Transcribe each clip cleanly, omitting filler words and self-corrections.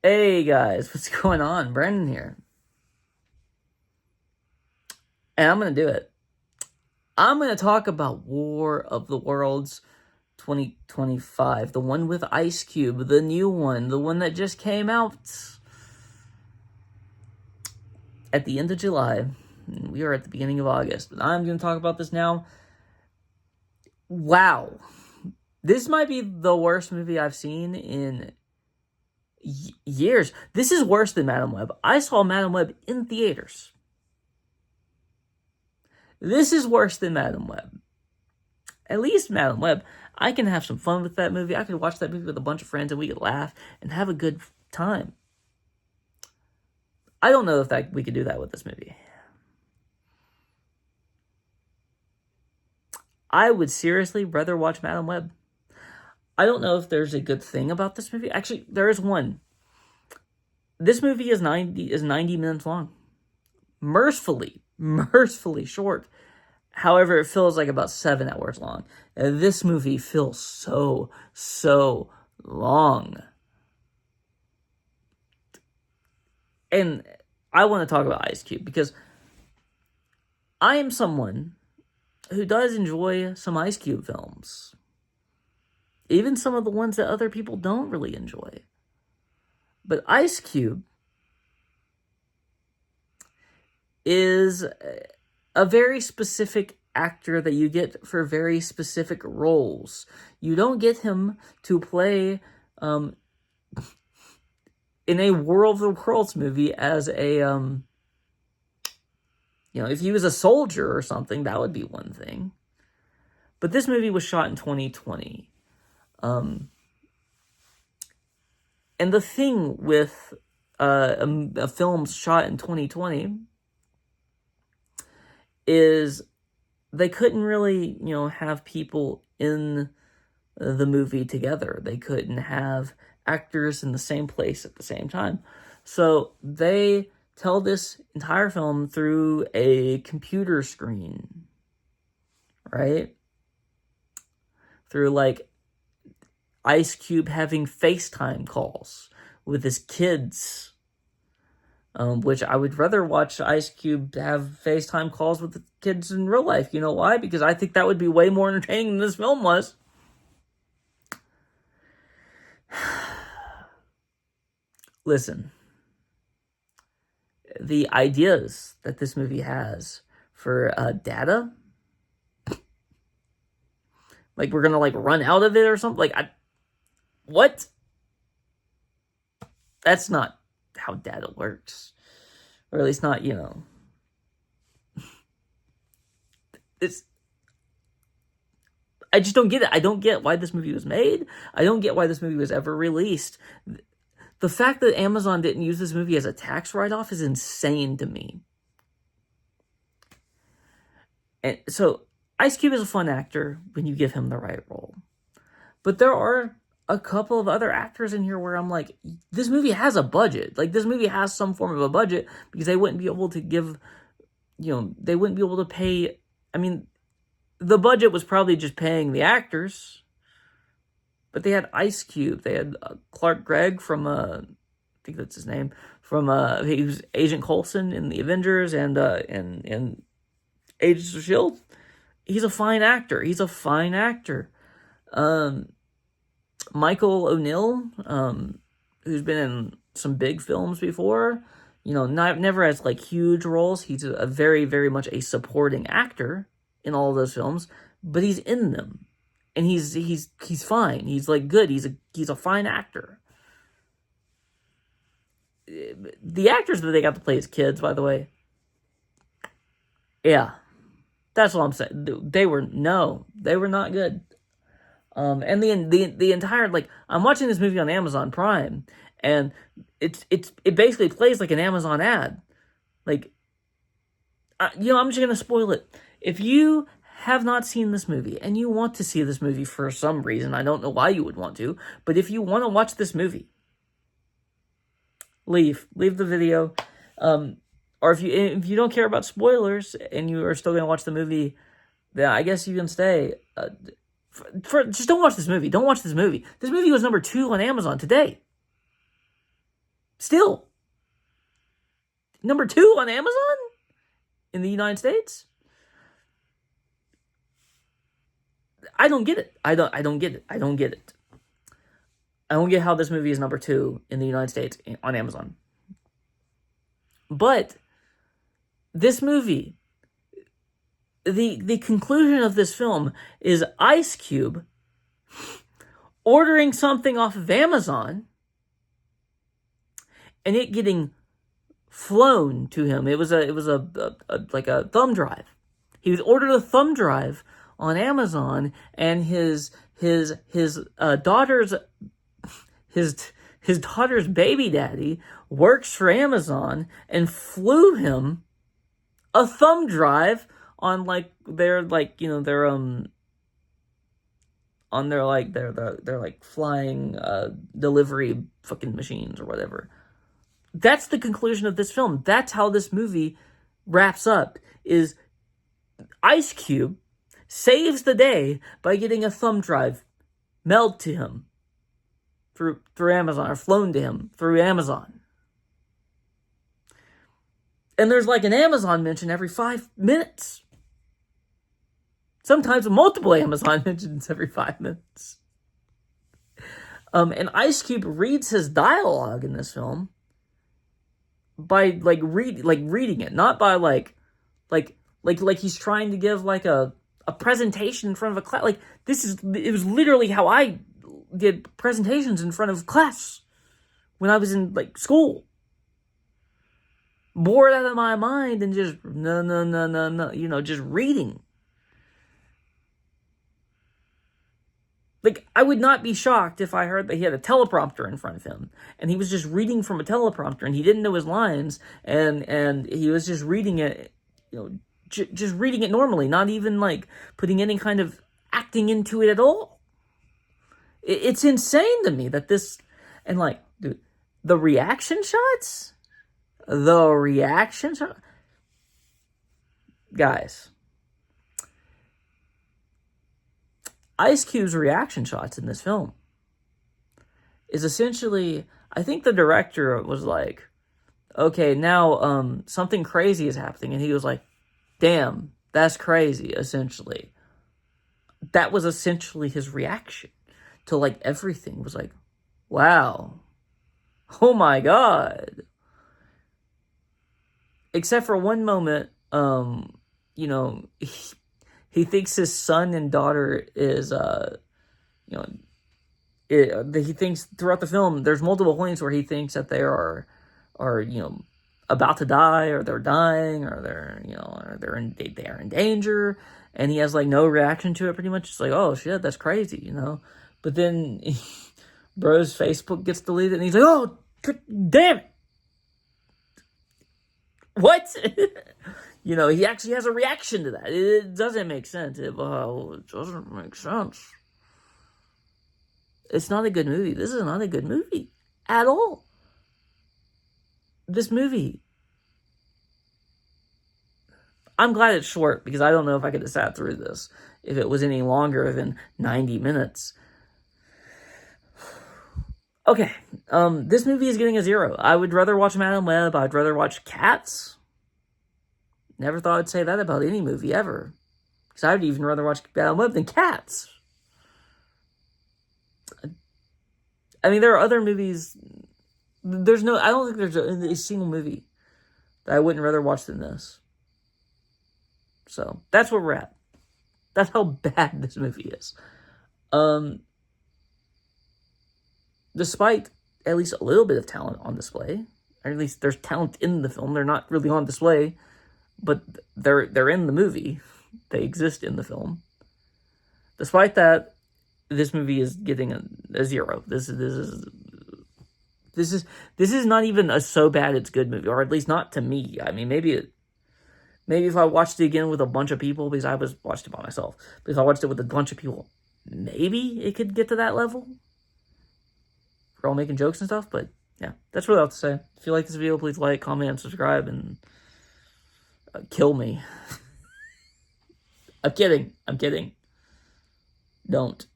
Hey guys, what's going on? Brandon here. And I'm going to do it. I'm going to talk about War of the Worlds 2025, the one with Ice Cube, the new one, the one that just came out at the end of July. We are at the beginning of August, but I'm going to talk about this now. Wow. This might be the worst movie I've seen in years. This is worse than Madame Web. I saw Madame Web in theaters. This is worse than Madame Web. At least Madame Web, I can have some fun with that movie. I could watch that movie with a bunch of friends and we could laugh and have a good time. I don't know if we could do that with this movie. I would seriously rather watch Madame Web. I don't know if there's a good thing about this movie. Actually, there is one. This movie is 90 minutes long. Mercifully short. However, it feels like about 7 hours long. And this movie feels so long. And I want to talk about Ice Cube because I am someone who does enjoy some Ice Cube films. Even some of the ones that other people don't really enjoy. But Ice Cube is a very specific actor that you get for very specific roles. You don't get him to play in a War of the Worlds movie as a if he was a soldier or something, that would be one thing. But this movie was shot in 2020. And the thing with a film shot in 2020 is they couldn't really, have people in the movie together. They couldn't have actors in the same place at the same time. So they tell this entire film through a computer screen, right? Through like Ice Cube having FaceTime calls with his kids, which I would rather watch Ice Cube have FaceTime calls with the kids in real life. You know why? Because I think that would be way more entertaining than this film was. Listen, the ideas that this movie has for data, like we're gonna run out of it or something. What? That's not how data works. Or at least not, I just don't get it. I don't get why this movie was made. I don't get why this movie was ever released. The fact that Amazon didn't use this movie as a tax write-off is insane to me. And so, Ice Cube is a fun actor when you give him the right role. But there are a couple of other actors in here where I'm like, this movie has a budget. Like, this movie has some form of a budget because they wouldn't be able to give, they wouldn't be able to pay. I mean, the budget was probably just paying the actors. But they had Ice Cube. They had Clark Gregg from, I think that's his name, from, he was Agent Coulson in the Avengers and Agents of S.H.I.E.L.D. He's a fine actor. Michael O'Neill, who's been in some big films before, never has huge roles. He's a very, very much a supporting actor in all of those films, but he's in them. And he's fine. He's good. He's a fine actor. The actors that they got to play as kids, by the way, yeah, that's what I'm saying. They were not good. And the entire I'm watching this movie on Amazon Prime, and it basically plays like an Amazon ad. I'm just gonna spoil it. If you have not seen this movie and you want to see this movie for some reason, I don't know why you would want to, but if you want to watch this movie, leave the video. Or if you don't care about spoilers and you are still going to watch the movie, then I guess you can stay. Just don't watch this movie. Don't watch this movie. This movie was number 2 on Amazon today. Still. Number 2 on Amazon in the United States. I don't get it. I don't get it. I don't get it. I don't get how this movie is number 2 in the United States on Amazon. But this movie, the conclusion of this film is Ice Cube ordering something off of Amazon and it getting flown to him. It was like a thumb drive. He was ordered a thumb drive on Amazon, and his daughter's baby daddy works for Amazon and flew him a thumb drive on their flying delivery fucking machines or whatever. That's the conclusion of this film. That's how this movie wraps up, is Ice Cube saves the day by getting a thumb drive mailed to him through Amazon, or flown to him through Amazon. And there's like an Amazon mention every 5 minutes. Sometimes multiple Amazon mentions every 5 minutes. And Ice Cube reads his dialogue in this film by reading it, not by like he's trying to give like a presentation in front of a class. Like, it was literally how I did presentations in front of class when I was in school. Bored out of my mind and just no, just reading. Like, I would not be shocked if I heard that he had a teleprompter in front of him and he was just reading from a teleprompter and he didn't know his lines and he was just reading it, just reading it normally, not even putting any kind of acting into it at all. It's insane to me that this, and dude, the reaction shots, guys. Ice Cube's reaction shots in this film is essentially, I think the director was like, okay, now something crazy is happening, and he was like, damn, that's crazy, essentially. That was essentially his reaction to everything. Was like, wow, oh my god. Except for one moment, he thinks his son and daughter is, he thinks throughout the film, there's multiple points where he thinks that they are about to die, or they're dying, or they're in danger, and he has no reaction to it. Pretty much, it's like, oh shit, that's crazy, But then, bro's Facebook gets deleted, and he's like, oh damn it, what? He actually has a reaction to that. It doesn't make sense. It doesn't make sense. It's not a good movie. This is not a good movie at all. This movie, I'm glad it's short, because I don't know if I could have sat through this if it was any longer than 90 minutes. Okay, this movie is getting a 0. I would rather watch Madame Web. I'd rather watch Cats. Never thought I'd say that about any movie ever. Because I would even rather watch Madame Web than Cats. I mean, there are other movies. I don't think there's a single movie that I wouldn't rather watch than this. So, that's where we're at. That's how bad this movie is. Despite at least a little bit of talent on display, or at least there's talent in the film. They're not really on display, but they're in the movie. They exist in the film. Despite that, this movie is getting a 0. This is not even a so bad it's good movie, or at least not to me. I mean, maybe if I watched it again with a bunch of people, because I watched it by myself, but if I watched it with a bunch of people, maybe it could get to that level. We're all making jokes and stuff, but yeah, that's what I have to say. If you like this video, please like, comment, and subscribe, and kill me. I'm kidding. Don't.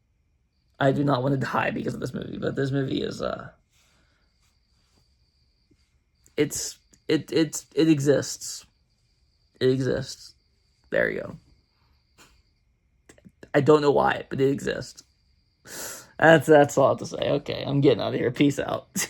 I do not want to die because of this movie, but this movie is it exists. It exists. There you go. I don't know why, but it exists. That's all I have to say. Okay, I'm getting out of here. Peace out.